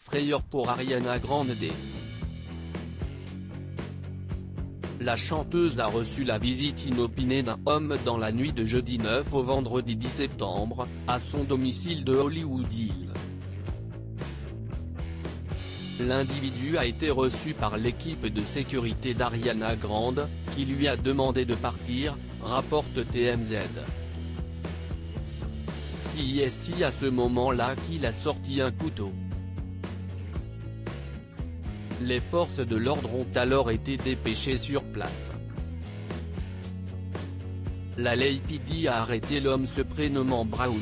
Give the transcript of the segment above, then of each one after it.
frayeur pour Ariana Grande. La chanteuse a reçu la visite inopinée d'un homme dans la nuit de jeudi 9 au vendredi 10 septembre, à son domicile de Hollywood Hills. L'individu a été reçu par l'équipe de sécurité d'Ariana Grande, qui lui a demandé de partir, rapporte TMZ. C'est à ce moment-là qu'il a sorti un couteau. Les forces de l'ordre ont alors été dépêchées sur place. La LAPD a arrêté l'homme se prénommant Brown.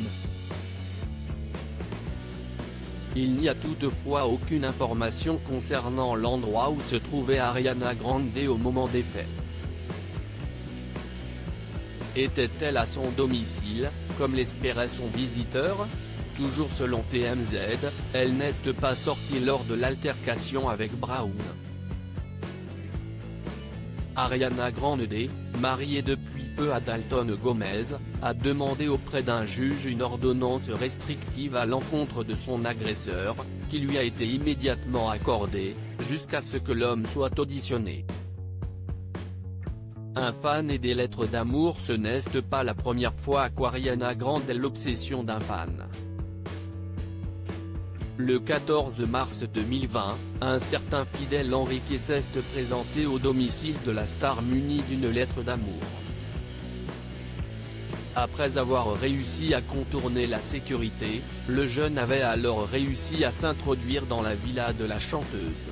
Il n'y a toutefois aucune information concernant l'endroit où se trouvait Ariana Grande au moment des faits. Était-elle à son domicile, comme l'espérait son visiteur? Toujours selon TMZ, elle n'est pas sortie lors de l'altercation avec Brown. Ariana Grande, mariée depuis peu à Dalton Gomez, a demandé auprès d'un juge une ordonnance restrictive à l'encontre de son agresseur, qui lui a été immédiatement accordée, jusqu'à ce que l'homme soit auditionné. Un fan et des lettres d'amour, ce n'est pas la première fois qu'Ariana Grande est l'obsession d'un fan. Le 14 mars 2020, un certain fidèle Enrique s'est présenté au domicile de la star muni d'une lettre d'amour. Après avoir réussi à contourner la sécurité, le jeune avait alors réussi à s'introduire dans la villa de la chanteuse.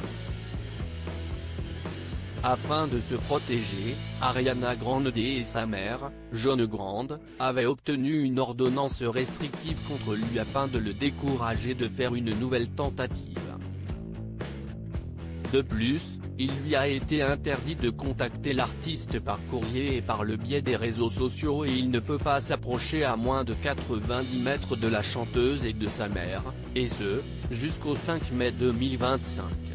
Afin de se protéger, Ariana Grande et sa mère, Joan Grande, avaient obtenu une ordonnance restrictive contre lui afin de le décourager de faire une nouvelle tentative. De plus, il lui a été interdit de contacter l'artiste par courrier et par le biais des réseaux sociaux et il ne peut pas s'approcher à moins de 90 mètres de la chanteuse et de sa mère, et ce, jusqu'au 5 mai 2025.